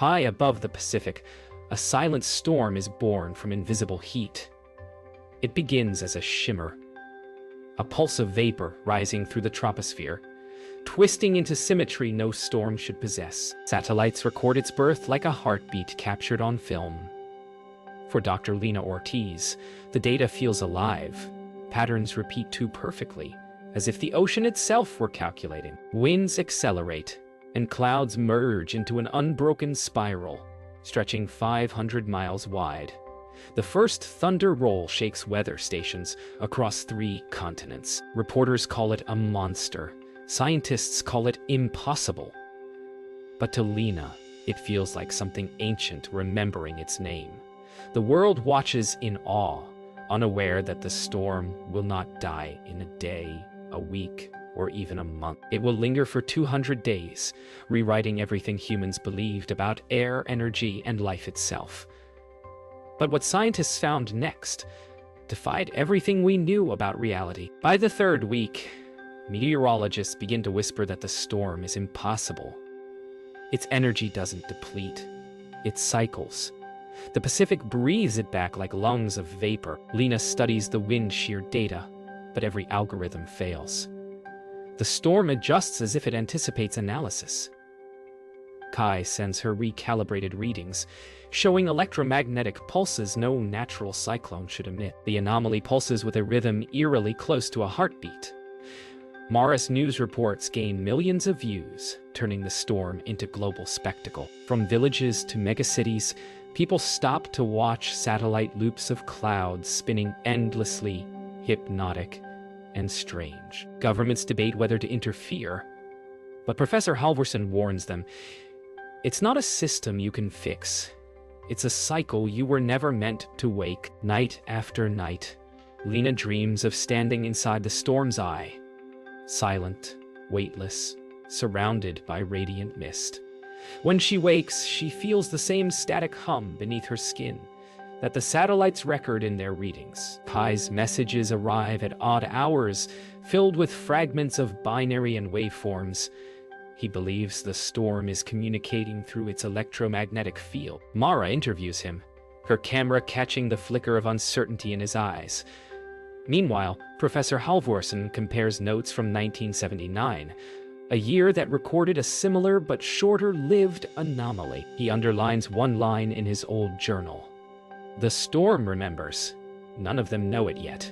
High above the Pacific, a silent storm is born from invisible heat. It begins as a shimmer, a pulse of vapor rising through the troposphere, twisting into symmetry no storm should possess. Satellites record its birth like a heartbeat captured on film. For Dr. Lena Ortiz, the data feels alive. Patterns repeat too perfectly, as if the ocean itself were calculating. Winds accelerate, and clouds merge into an unbroken spiral, stretching 500 miles wide. The first thunder roll shakes weather stations across 3 continents. Reporters call it a monster. Scientists call it impossible. But to Lena, it feels like something ancient remembering its name. The world watches in awe, unaware that the storm will not die in a day, a week, or even a month. It will linger for 200 days, rewriting everything humans believed about air, energy, and life itself. But what scientists found next defied everything we knew about reality. By the 3rd week, meteorologists begin to whisper that the storm is impossible. Its energy doesn't deplete, it cycles. The Pacific breathes it back like lungs of vapor. Lena studies the wind shear data, but every algorithm fails. The storm adjusts as if it anticipates analysis. Kai sends her recalibrated readings, showing electromagnetic pulses no natural cyclone should emit. The anomaly pulses with a rhythm eerily close to a heartbeat. Mara's news reports gain millions of views, turning the storm into global spectacle. From villages to megacities, people stop to watch satellite loops of clouds spinning endlessly, hypnotic and strange. Governments debate whether to interfere, but Professor Halvorsen warns them, it's not a system you can fix. It's a cycle you were never meant to wake. Night after night, Lena dreams of standing inside the storm's eye, silent, weightless, surrounded by radiant mist. When she wakes, she feels the same static hum beneath her skin that the satellites record in their readings. Kai's messages arrive at odd hours, filled with fragments of binary and waveforms. He believes the storm is communicating through its electromagnetic field. Mara interviews him, her camera catching the flicker of uncertainty in his eyes. Meanwhile, Professor Halvorsen compares notes from 1979, a year that recorded a similar but shorter-lived anomaly. He underlines one line in his old journal. The storm remembers. None of them know it yet.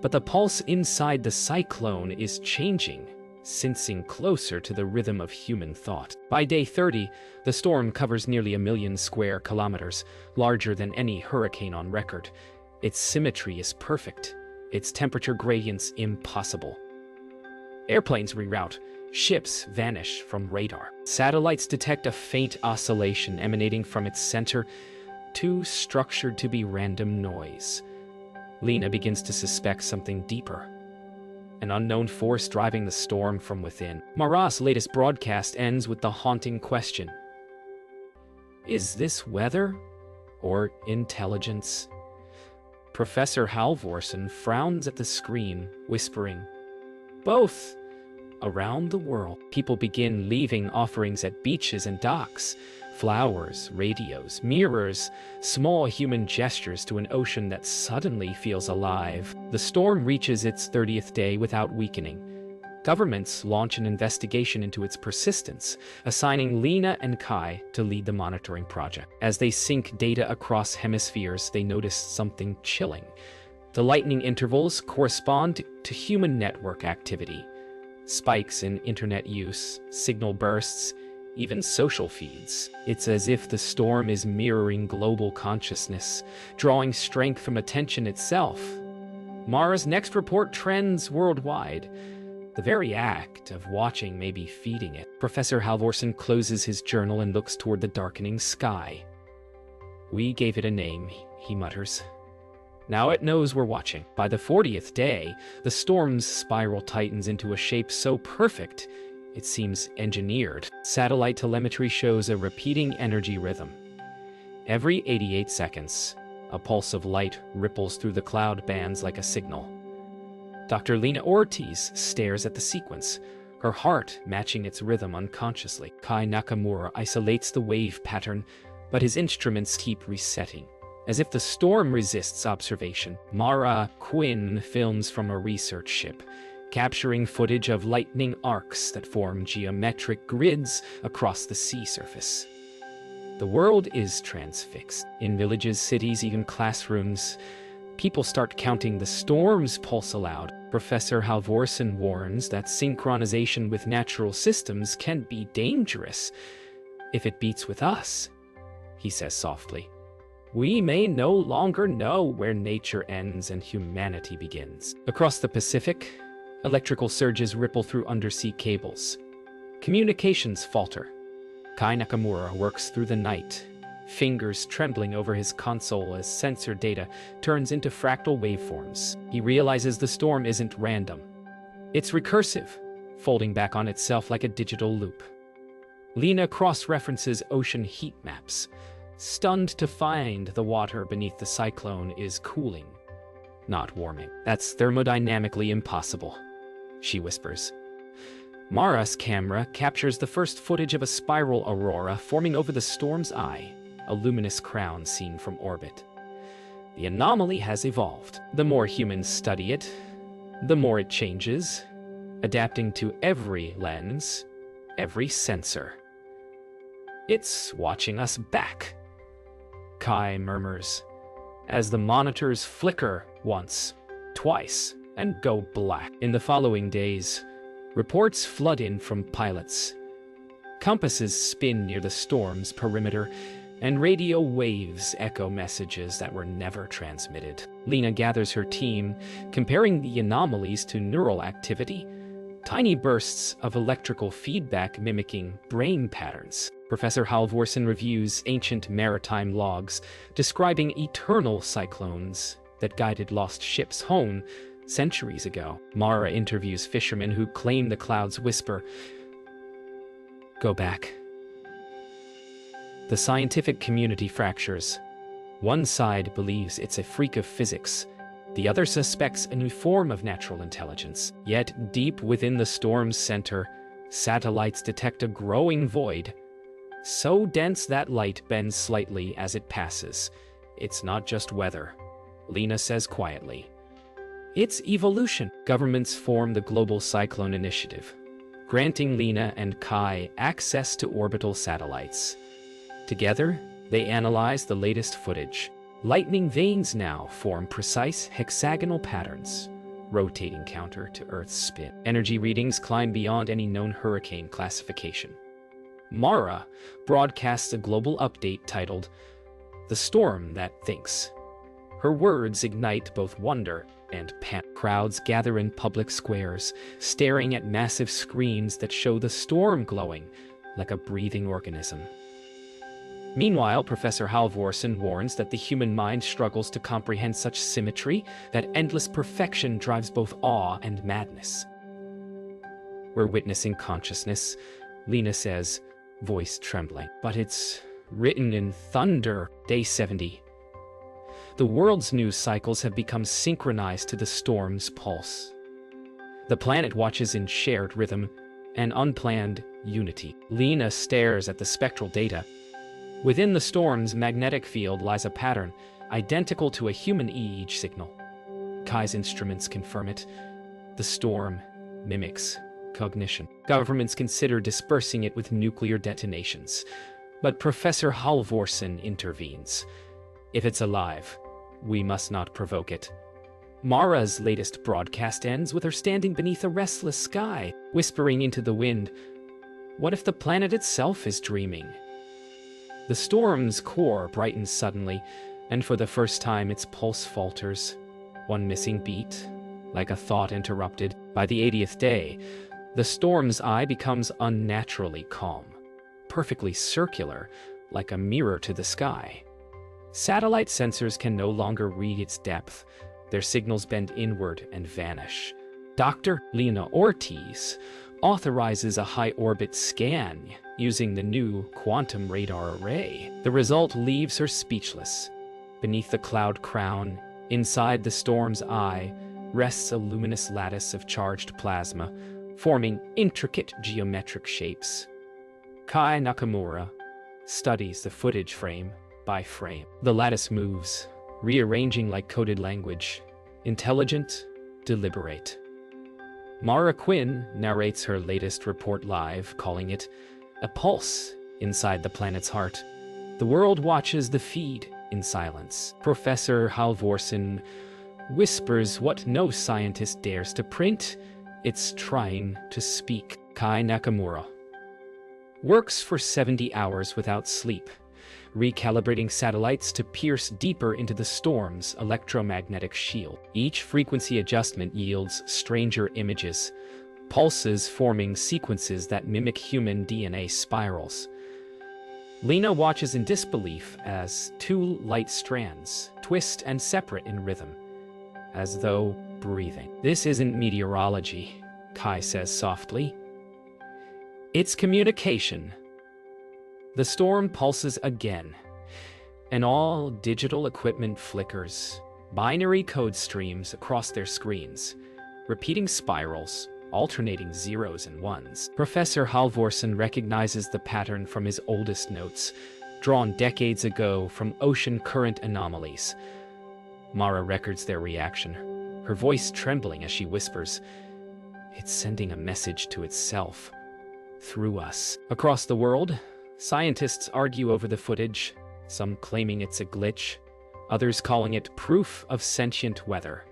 But the pulse inside the cyclone is changing, sensing closer to the rhythm of human thought. By day 30, the storm covers nearly 1 million square kilometers, larger than any hurricane on record. Its symmetry is perfect, its temperature gradients impossible. Airplanes reroute, ships vanish from radar. Satellites detect a faint oscillation emanating from its center, too structured to be random noise. Lena begins to suspect something deeper, an unknown force driving the storm from within. Mara's latest broadcast ends with the haunting question: is this weather or intelligence? Professor Halvorsen frowns at the screen, whispering, both. Around the world, people begin leaving offerings at beaches and docks. Flowers, radios, mirrors, small human gestures to an ocean that suddenly feels alive. The storm reaches its 30th day without weakening. Governments launch an investigation into its persistence, assigning Lena and Kai to lead the monitoring project. As they sync data across hemispheres, they notice something chilling. The lightning intervals correspond to human network activity. Spikes in internet use, signal bursts, even social feeds. It's as if the storm is mirroring global consciousness, drawing strength from attention itself. Mara's next report trends worldwide. The very act of watching may be feeding it. Professor Halvorsen closes his journal and looks toward the darkening sky. We gave it a name, he mutters. Now it knows we're watching. By the 40th day, the storm's spiral tightens into a shape so perfect, it seems engineered. Satellite telemetry shows a repeating energy rhythm. Every 88 seconds, a pulse of light ripples through the cloud bands like a signal. Dr. Lena Ortiz stares at the sequence, her heart matching its rhythm unconsciously. Kai Nakamura isolates the wave pattern, but his instruments keep resetting. As if the storm resists observation, Mara Quinn films from a research ship, capturing footage of lightning arcs that form geometric grids across the sea surface. The world is transfixed. In villages, cities, even classrooms, people start counting the storm's pulse aloud. Professor Halvorsen warns that synchronization with natural systems can be dangerous if it beats with us, he says softly. We may no longer know where nature ends and humanity begins. Across the Pacific, electrical surges ripple through undersea cables. Communications falter. Kai Nakamura works through the night, fingers trembling over his console as sensor data turns into fractal waveforms. He realizes the storm isn't random. It's recursive, folding back on itself like a digital loop. Lena cross-references ocean heat maps, stunned to find the water beneath the cyclone is cooling, not warming. That's thermodynamically impossible, she whispers. Mara's camera captures the first footage of a spiral aurora forming over the storm's eye, a luminous crown seen from orbit. The anomaly has evolved. The more humans study it, the more it changes, adapting to every lens, every sensor. It's watching us back, Kai murmurs, as the monitors flicker once, twice, and go black. In the following days, reports flood in from pilots. Compasses spin near the storm's perimeter, and radio waves echo messages that were never transmitted. Lena gathers her team, comparing the anomalies to neural activity, tiny bursts of electrical feedback mimicking brain patterns. Professor Halvorsen reviews ancient maritime logs, describing eternal cyclones that guided lost ships home centuries ago. Mara interviews fishermen who claim the clouds whisper, "Go back." The scientific community fractures. One side believes it's a freak of physics. The other suspects a new form of natural intelligence. Yet, deep within the storm's center, satellites detect a growing void, so dense that light bends slightly as it passes. It's not just weather, Lena says quietly. It's evolution. Governments form the Global Cyclone Initiative, granting Lena and Kai access to orbital satellites. Together, they analyze the latest footage. Lightning veins now form precise hexagonal patterns, rotating counter to Earth's spin. Energy readings climb beyond any known hurricane classification. Mara broadcasts a global update titled, "The Storm That Thinks." Her words ignite both wonder and panic. Crowds gather in public squares, staring at massive screens that show the storm glowing like a breathing organism. Meanwhile, Professor Halvorsen warns that the human mind struggles to comprehend such symmetry, that endless perfection drives both awe and madness. We're witnessing consciousness, Lena says, voice trembling. But it's written in thunder. Day 70. The world's news cycles have become synchronized to the storm's pulse. The planet watches in shared rhythm and unplanned unity. Lena stares at the spectral data. Within the storm's magnetic field lies a pattern identical to a human EEG signal. Kai's instruments confirm it. The storm mimics cognition. Governments consider dispersing it with nuclear detonations, but Professor Halvorsen intervenes. If it's alive, we must not provoke it. Mara's latest broadcast ends with her standing beneath a restless sky, whispering into the wind, "What if the planet itself is dreaming?" The storm's core brightens suddenly, and for the first time its pulse falters. One missing beat, like a thought interrupted. By the 80th day, the storm's eye becomes unnaturally calm, perfectly circular, like a mirror to the sky. Satellite sensors can no longer read its depth. Their signals bend inward and vanish. Dr. Lena Ortiz authorizes a high-orbit scan using the new quantum radar array. The result leaves her speechless. Beneath the cloud crown, inside the storm's eye, rests a luminous lattice of charged plasma, forming intricate geometric shapes. Kai Nakamura studies the footage frame by frame. The lattice moves, rearranging like coded language, intelligent, deliberate. Mara Quinn narrates her latest report live, calling it a pulse inside the planet's heart. The world watches the feed in silence. Professor Halvorsen whispers what no scientist dares to print. It's trying to speak. Kai Nakamura works for 70 hours without sleep, recalibrating satellites to pierce deeper into the storm's electromagnetic shield. Each frequency adjustment yields stranger images, pulses forming sequences that mimic human DNA spirals. Lena watches in disbelief as two light strands twist and separate in rhythm, as though breathing. "This isn't meteorology," Kai says softly. "It's communication." The storm pulses again, and all digital equipment flickers. Binary code streams across their screens, repeating spirals, alternating zeros and ones. Professor Halvorsen recognizes the pattern from his oldest notes, drawn decades ago from ocean current anomalies. Mara records their reaction, her voice trembling as she whispers, "It's sending a message to itself, through us." Across the world, scientists argue over the footage, some claiming it's a glitch, others calling it proof of sentient weather.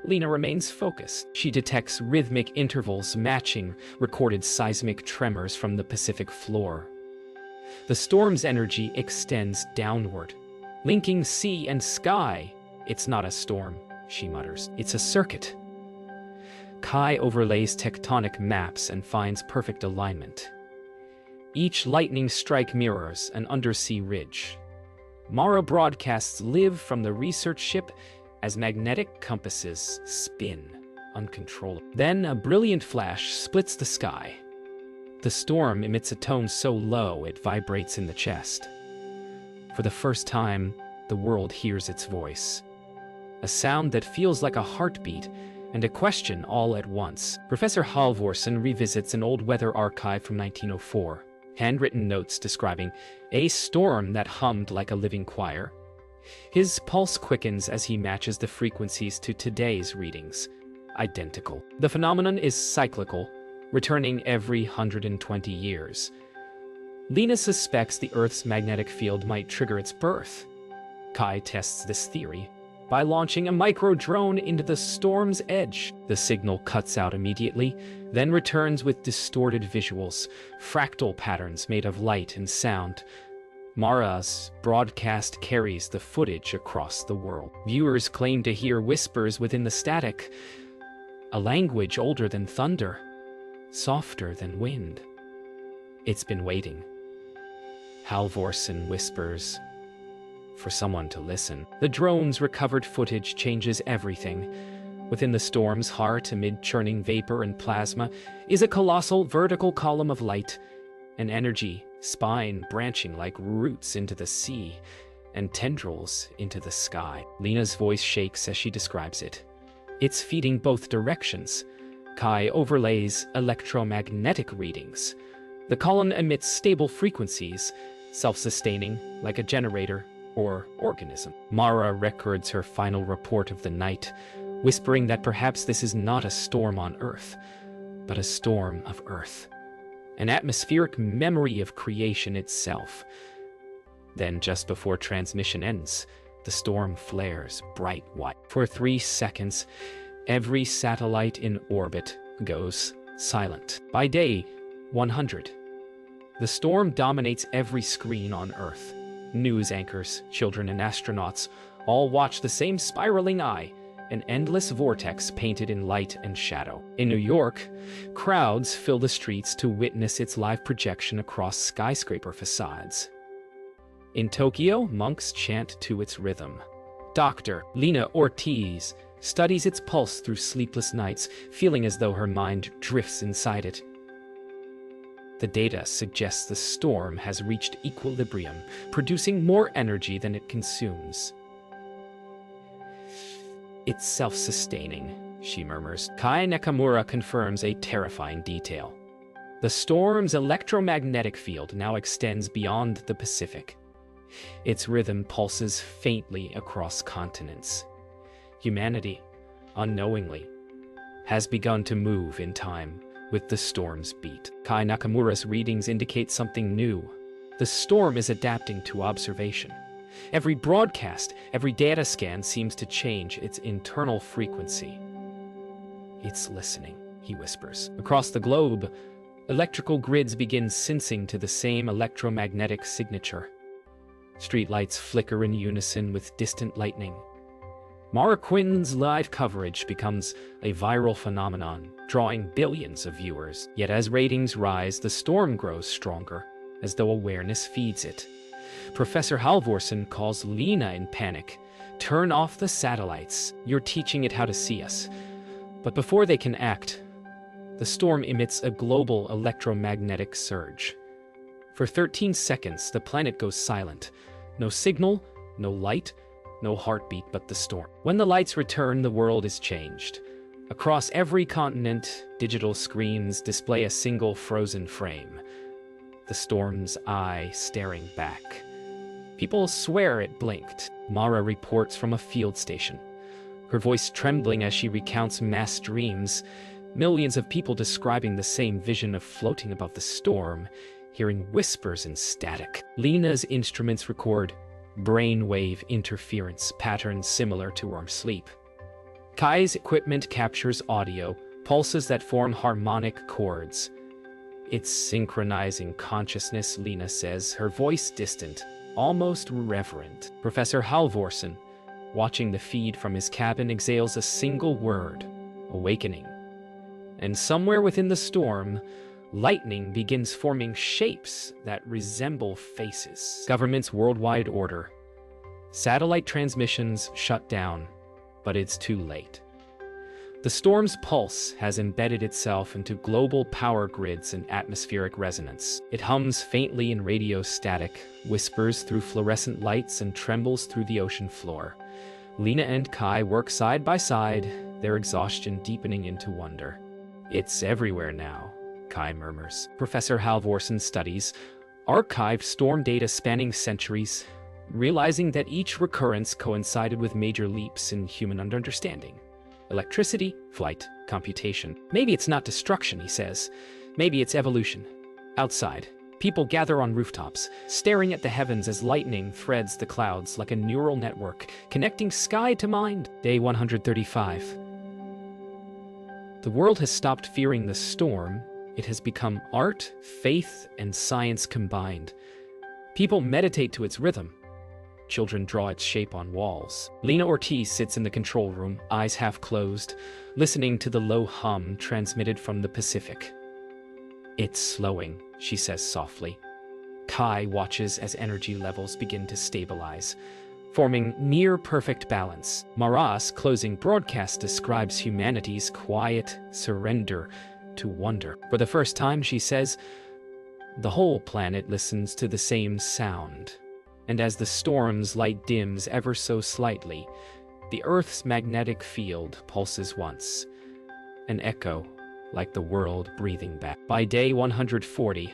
Lena remains focused. She detects rhythmic intervals matching recorded seismic tremors from the Pacific floor. The storm's energy extends downward, linking sea and sky. "It's not a storm," she mutters. "It's a circuit." Kai overlays tectonic maps and finds perfect alignment. Each lightning strike mirrors an undersea ridge. Mara broadcasts live from the research ship as magnetic compasses spin uncontrollably. Then a brilliant flash splits the sky. The storm emits a tone so low it vibrates in the chest. For the first time, the world hears its voice. A sound that feels like a heartbeat and a question all at once. Professor Halvorsen revisits an old weather archive from 1904, handwritten notes describing a storm that hummed like a living choir. His pulse quickens as he matches the frequencies to today's readings. Identical. The phenomenon is cyclical, returning every 120 years. Lena suspects the Earth's magnetic field might trigger its birth. Kai tests this theory by launching a micro-drone into the storm's edge. The signal cuts out immediately, then returns with distorted visuals, fractal patterns made of light and sound. Mara's broadcast carries the footage across the world. Viewers claim to hear whispers within the static, a language older than thunder, softer than wind. "It's been waiting," Halvorsen whispers, "for someone to listen." The drone's recovered footage changes everything. Within the storm's heart, amid churning vapor and plasma, is a colossal vertical column of light, an energy spine branching like roots into the sea and tendrils into the sky. Lena's voice shakes as she describes it. It's feeding both directions. Kai overlays electromagnetic readings. The column emits stable frequencies, self-sustaining like a generator or organism. Mara records her final report of the night, whispering that perhaps this is not a storm on Earth, but a storm of Earth. An atmospheric memory of creation itself. Then, just before transmission ends, the storm flares bright white. For 3 seconds, every satellite in orbit goes silent. By day 100, the storm dominates every screen on Earth. News anchors, children, and astronauts all watch the same spiraling eye, an endless vortex painted in light and shadow. In New York, crowds fill the streets to witness its live projection across skyscraper facades. In Tokyo, monks chant to its rhythm. Dr. Lena Ortiz studies its pulse through sleepless nights, feeling as though her mind drifts inside it. The data suggests the storm has reached equilibrium, producing more energy than it consumes. It's self-sustaining, she murmurs. Kai Nakamura confirms a terrifying detail. The storm's electromagnetic field now extends beyond the Pacific. Its rhythm pulses faintly across continents. Humanity, unknowingly, has begun to move in time with the storm's beat. Kai Nakamura's readings indicate something new. The storm is adapting to observation. Every broadcast, every data scan seems to change its internal frequency. It's listening, he whispers. Across the globe, electrical grids begin sensing to the same electromagnetic signature. Streetlights flicker in unison with distant lightning. Mara Quinton's live coverage becomes a viral phenomenon, drawing billions of viewers. Yet as ratings rise, the storm grows stronger, as though awareness feeds it. Professor Halvorsen calls Lena in panic. Turn off the satellites. You're teaching it how to see us. But before they can act, the storm emits a global electromagnetic surge. For 13 seconds, the planet goes silent. No signal, no light, no heartbeat but the storm. When the lights return, the world is changed. Across every continent, digital screens display a single frozen frame. The storm's eye staring back. People swear it blinked. Mara reports from a field station, her voice trembling as she recounts mass dreams, millions of people describing the same vision of floating above the storm, hearing whispers and static. Lena's instruments record brainwave interference patterns similar to REM sleep. Kai's equipment captures audio, pulses that form harmonic chords. It's synchronizing consciousness, Lena says, her voice distant, almost reverent. Professor Halvorsen, watching the feed from his cabin, exhales a single word: awakening. And somewhere within the storm, lightning begins forming shapes that resemble faces. Government's worldwide order. Satellite transmissions shut down, but it's too late. The storm's pulse has embedded itself into global power grids and atmospheric resonance. It hums faintly in radio static, whispers through fluorescent lights, and trembles through the ocean floor. Lena and Kai work side by side, their exhaustion deepening into wonder. It's everywhere now, Kai murmurs. Professor Halvorsen studies archived storm data spanning centuries, realizing that each recurrence coincided with major leaps in human understanding. Electricity, flight, computation. Maybe it's not destruction, he says. Maybe it's evolution. Outside, people gather on rooftops, staring at the heavens as lightning threads the clouds like a neural network, connecting sky to mind. Day 135. The world has stopped fearing the storm. It has become art, faith, and science combined. People meditate to its rhythm. Children draw its shape on walls. Lena Ortiz sits in the control room, eyes half closed, listening to the low hum transmitted from the Pacific. It's slowing, she says softly. Kai watches as energy levels begin to stabilize, forming near-perfect balance. Mara's closing broadcast describes humanity's quiet surrender to wonder. For the first time, she says, the whole planet listens to the same sound. And as the storm's light dims ever so slightly, the Earth's magnetic field pulses once, an echo like the world breathing back. By day 140,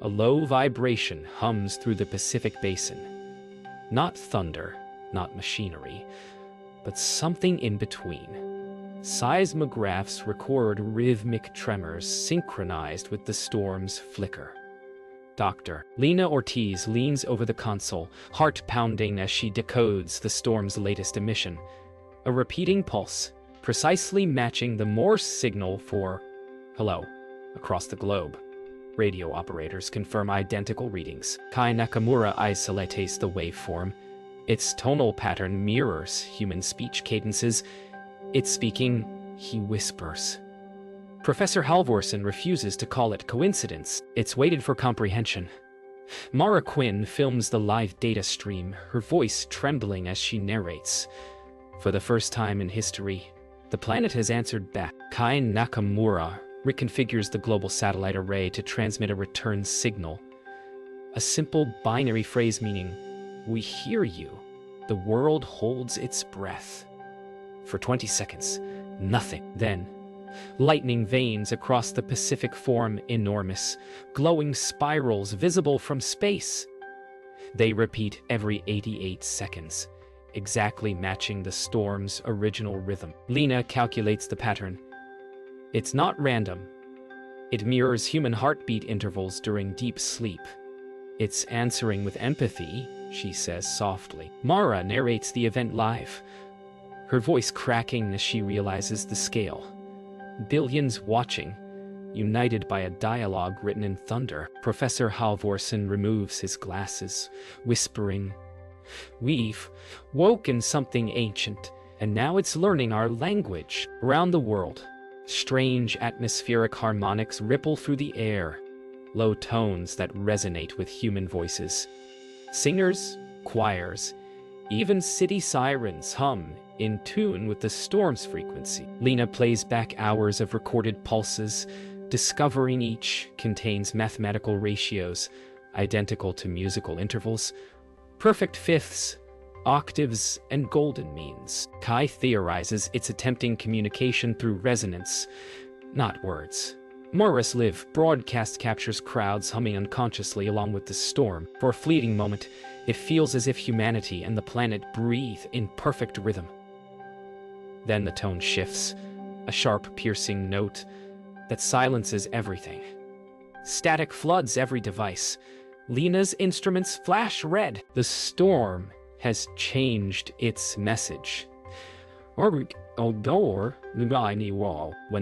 a low vibration hums through the Pacific Basin. Not thunder, not machinery, but something in between. Seismographs record rhythmic tremors synchronized with the storm's flicker. Doctor. Lena Ortiz leans over the console, heart pounding as she decodes the storm's latest emission. A repeating pulse, precisely matching the Morse signal for hello across the globe. Radio operators confirm identical readings. Kai Nakamura isolates the waveform. Its tonal pattern mirrors human speech cadences. It's speaking, he whispers. Professor Halvorsen refuses to call it coincidence. It's waited for comprehension. Mara Quinn films the live data stream, her voice trembling as she narrates. For the first time in history, the planet has answered back. Kai Nakamura reconfigures the global satellite array to transmit a return signal. A simple binary phrase meaning, "We hear you." The world holds its breath. For 20 seconds, Nothing. Then, lightning veins across the Pacific form enormous, glowing spirals visible from space. They repeat every 88 seconds, exactly matching the storm's original rhythm. Lena calculates the pattern. It's not random. It mirrors human heartbeat intervals during deep sleep. It's answering with empathy, she says softly. Mara narrates the event live, her voice cracking as she realizes the scale. Billions watching, united by a dialogue written in thunder. Professor Halvorsen removes his glasses, whispering, "We've woken something ancient, and now it's learning our language." Around the world, strange atmospheric harmonics ripple through the air, low tones that resonate with human voices. Singers, choirs, even city sirens hum, in tune with the storm's frequency. Lena plays back hours of recorded pulses, discovering each contains mathematical ratios identical to musical intervals, perfect fifths, octaves, and golden means. Kai theorizes it's attempting communication through resonance, not words. Morris Live broadcast captures crowds humming unconsciously along with the storm. For a fleeting moment, it feels as if humanity and the planet breathe in perfect rhythm. Then the tone shifts, a sharp, piercing note that silences everything. Static floods every device. Lena's instruments flash red. The storm has changed its message. When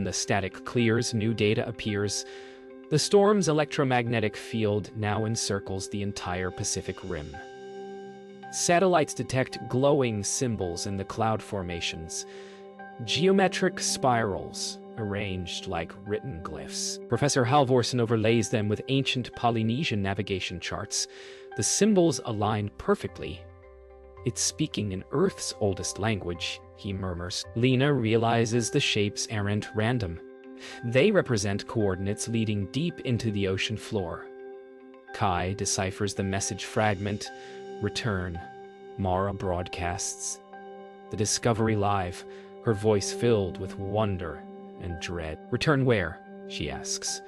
the static clears, new data appears. The storm's electromagnetic field now encircles the entire Pacific Rim. Satellites detect glowing symbols in the cloud formations, geometric spirals arranged like written glyphs. Professor Halvorsen overlays them with ancient Polynesian navigation charts. The symbols align perfectly. "It's speaking in Earth's oldest language," he murmurs. Lena realizes the shapes aren't random. They represent coordinates leading deep into the ocean floor. Kai deciphers the message fragment. "Return." Mara broadcasts the discovery live, her voice filled with wonder and dread. "Return where?" she asks.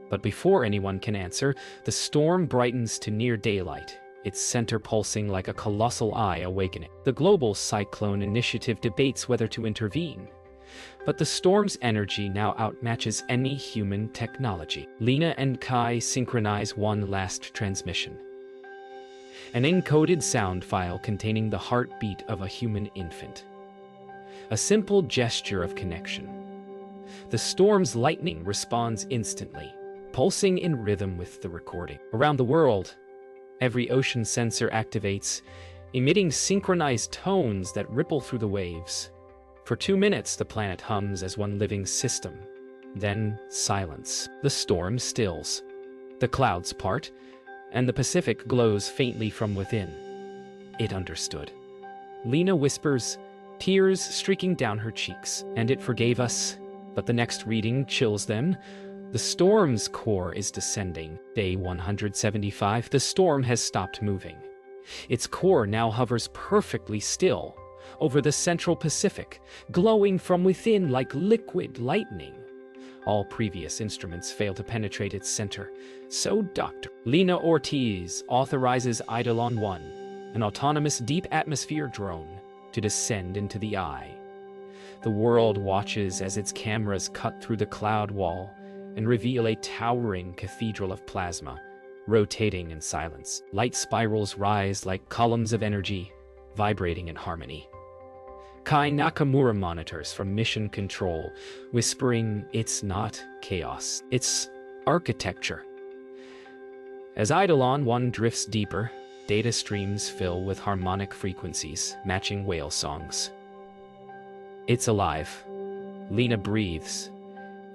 But before anyone can answer, the storm brightens to near daylight, its center pulsing like a colossal eye awakening. The Global Cyclone Initiative debates whether to intervene, but the storm's energy now outmatches any human technology. Lena and Kai synchronize one last transmission, an encoded sound file containing the heartbeat of a human infant. A simple gesture of connection. The storm's lightning responds instantly, pulsing in rhythm with the recording. Around the world, every ocean sensor activates, emitting synchronized tones that ripple through the waves. For 2 minutes, the planet hums as one living system. Then, silence. The storm stills. The clouds part, and the Pacific glows faintly from within. It understood. Lena whispers, tears streaking down her cheeks. "And it forgave us." But the next reading chills them. The storm's core is descending. Day 175, the storm has stopped moving. Its core now hovers perfectly still over the central Pacific, glowing from within like liquid lightning. All previous instruments fail to penetrate its center. So Dr. Lena Ortiz authorizes Eidolon 1, an autonomous deep atmosphere drone, to descend into the eye. The world watches as its cameras cut through the cloud wall and reveal a towering cathedral of plasma, rotating in silence. Light spirals rise like columns of energy, vibrating in harmony. Kai Nakamura monitors from mission control, whispering, "It's not chaos, it's architecture." As Eidolon 1 drifts deeper, data streams fill with harmonic frequencies, matching whale songs. It's alive. Lena breathes.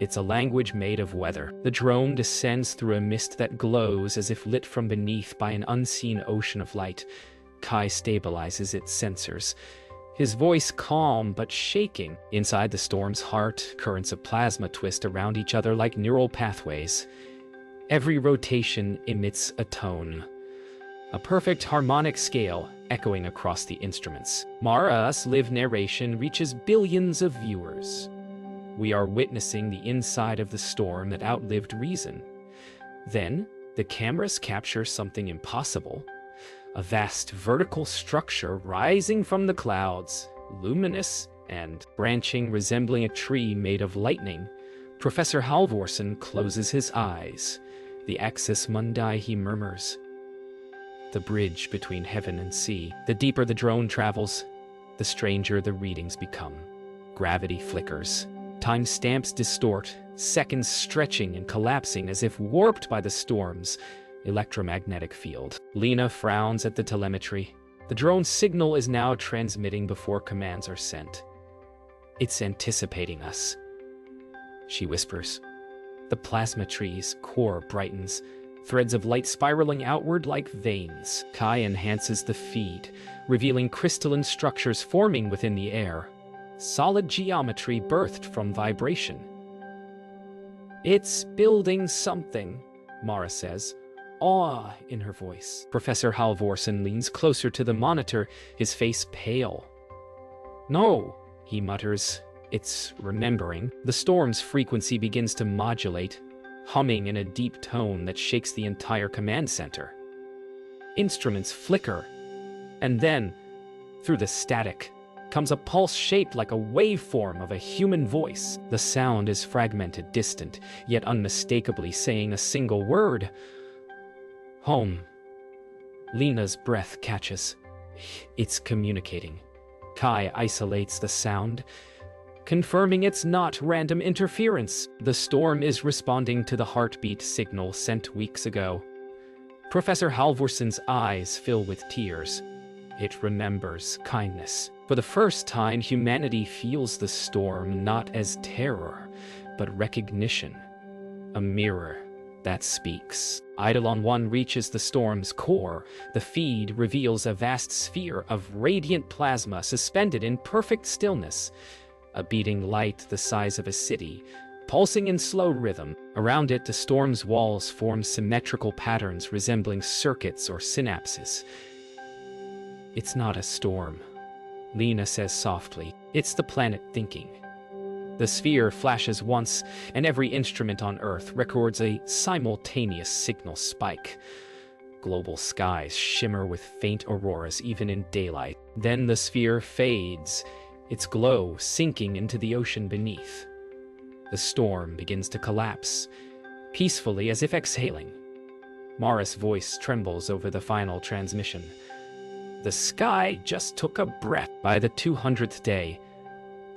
It's a language made of weather. The drone descends through a mist that glows as if lit from beneath by an unseen ocean of light. Kai stabilizes its sensors, his voice calm but shaking. Inside the storm's heart, currents of plasma twist around each other like neural pathways. Every rotation emits a tone, a perfect harmonic scale echoing across the instruments. Mara's live narration reaches billions of viewers, We are witnessing the inside of the storm that outlived reason. Then, the cameras capture something impossible. A vast vertical structure rising from the clouds, luminous and branching, resembling a tree made of lightning. Professor Halvorsen closes his eyes. The axis mundi, he murmurs. The bridge between heaven and sea. The deeper the drone travels, the stranger the readings become. Gravity flickers. Time stamps distort, seconds stretching and collapsing as if warped by the storm's electromagnetic field. Lena frowns at the telemetry. The drone signal is now transmitting before commands are sent. It's anticipating us, she whispers. The plasma tree's core brightens, threads of light spiraling outward like veins. Kai enhances the feed, revealing crystalline structures forming within the air. Solid geometry birthed from vibration. It's building something, Mara says, awe in her voice. Professor Halvorsen leans closer to the monitor, his face pale. No, he mutters. It's remembering. The storm's frequency begins to modulate, humming in a deep tone that shakes the entire command center. Instruments flicker, and then, through the static, comes a pulse shaped like a waveform of a human voice. The sound is fragmented, distant, yet unmistakably saying a single word. Home. Lena's breath catches. It's communicating. Kai isolates the sound, confirming it's not random interference. The storm is responding to the heartbeat signal sent weeks ago. Professor Halvorsen's eyes fill with tears. It remembers kindness. For the first time, humanity feels the storm not as terror, but recognition. A mirror that speaks. Eidolon 1 reaches the storm's core. The feed reveals a vast sphere of radiant plasma suspended in perfect stillness. A beating light the size of a city, pulsing in slow rhythm. Around it, the storm's walls form symmetrical patterns resembling circuits or synapses. It's not a storm, Lena says softly. It's the planet thinking. The sphere flashes once, and every instrument on Earth records a simultaneous signal spike. Global skies shimmer with faint auroras even in daylight. Then the sphere fades, its glow sinking into the ocean beneath. The storm begins to collapse, peacefully as if exhaling. Mara's voice trembles over the final transmission. The sky just took a breath. By the 200th day,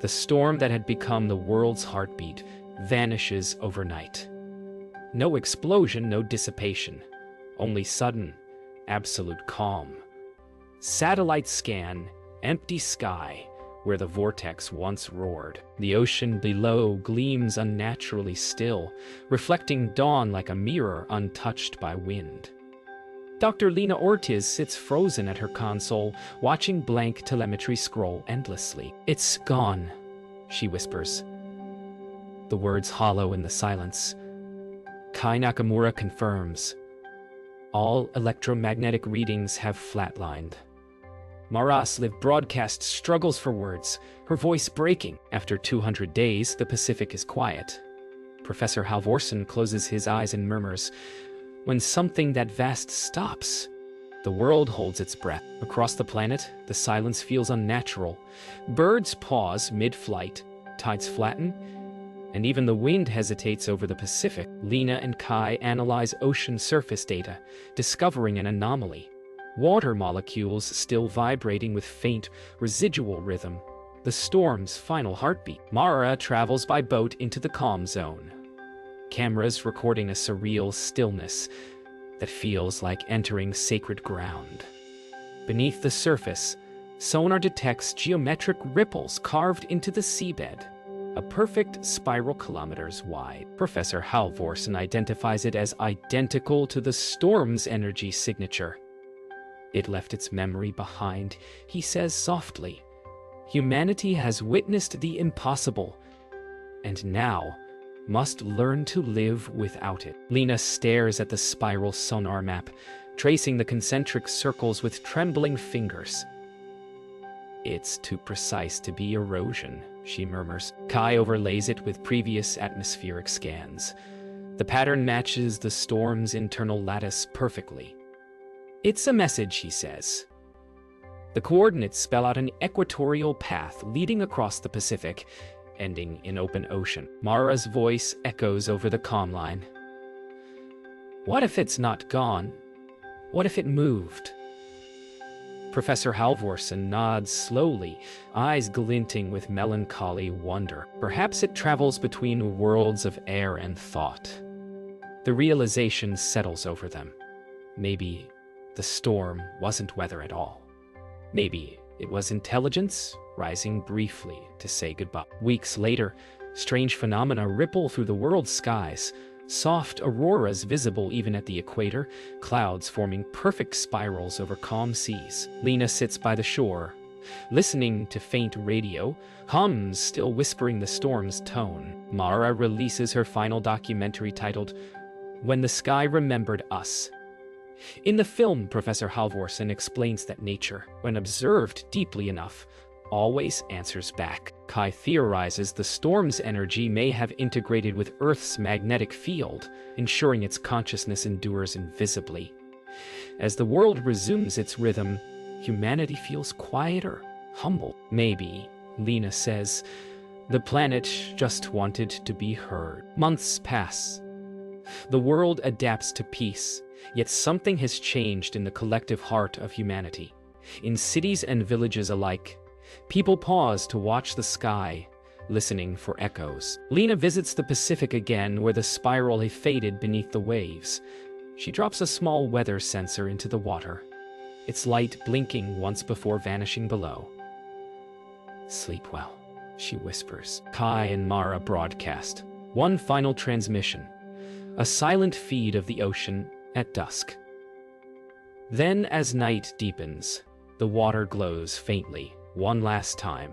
the storm that had become the world's heartbeat vanishes overnight. No explosion, no dissipation, only sudden, absolute calm. Satellite scan, empty sky, where the vortex once roared. The ocean below gleams unnaturally still, reflecting dawn like a mirror untouched by wind. Dr. Lena Ortiz sits frozen at her console, watching blank telemetry scroll endlessly. It's gone, she whispers. The words hollow in the silence. Kai Nakamura confirms. All electromagnetic readings have flatlined. Marasliv broadcast struggles for words, her voice breaking. After 200 days, the Pacific is quiet. Professor Halvorsen closes his eyes and murmurs, when something that vast stops, the world holds its breath. Across the planet, the silence feels unnatural. Birds pause mid-flight, tides flatten, and even the wind hesitates over the Pacific. Lena and Kai analyze ocean surface data, discovering an anomaly. Water molecules still vibrating with faint, residual rhythm. The storm's final heartbeat. Mara travels by boat into the calm zone. Cameras recording a surreal stillness that feels like entering sacred ground. Beneath the surface, sonar detects geometric ripples carved into the seabed, a perfect spiral kilometers wide. Professor Halvorsen identifies it as identical to the storm's energy signature. It left its memory behind, he says softly. Humanity has witnessed the impossible, and now must learn to live without it. Lena stares at the spiral sonar map, tracing the concentric circles with trembling fingers. It's too precise to be erosion, she murmurs. Kai overlays it with previous atmospheric scans. The pattern matches the storm's internal lattice perfectly. It's a message, he says. The coordinates spell out an equatorial path leading across the Pacific, ending in open ocean. Mara's voice echoes over the comm line. What if it's not gone? What if it moved? Professor Halvorsen nods slowly, eyes glinting with melancholy wonder. Perhaps it travels between worlds of air and thought. The realization settles over them. Maybe the storm wasn't weather at all. Maybe it was intelligence rising briefly to say goodbye. Weeks later, strange phenomena ripple through the world's skies. Soft auroras visible even at the equator, clouds forming perfect spirals over calm seas. Lena sits by the shore, listening to faint radio, hums still whispering the storm's tone. Mara releases her final documentary titled, When the Sky Remembered Us. In the film, Professor Halvorsen explains that nature, when observed deeply enough, always answers back. Kai theorizes the storm's energy may have integrated with Earth's magnetic field, ensuring its consciousness endures invisibly. As the world resumes its rhythm, humanity feels quieter, humble. Maybe, Lena says, the planet just wanted to be heard. Months pass. The world adapts to peace, yet something has changed in the collective heart of humanity. In cities and villages alike, people pause to watch the sky, listening for echoes. Lena visits the Pacific again, where the spiral has faded beneath the waves. She drops a small weather sensor into the water, its light blinking once before vanishing below. Sleep well, she whispers. Kai and Mara broadcast. One final transmission, a silent feed of the ocean at dusk. Then, as night deepens, the water glows faintly. One last time,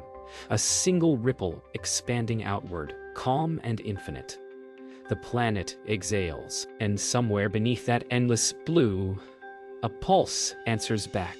a single ripple expanding outward, calm and infinite. The planet exhales, and somewhere beneath that endless blue, a pulse answers back.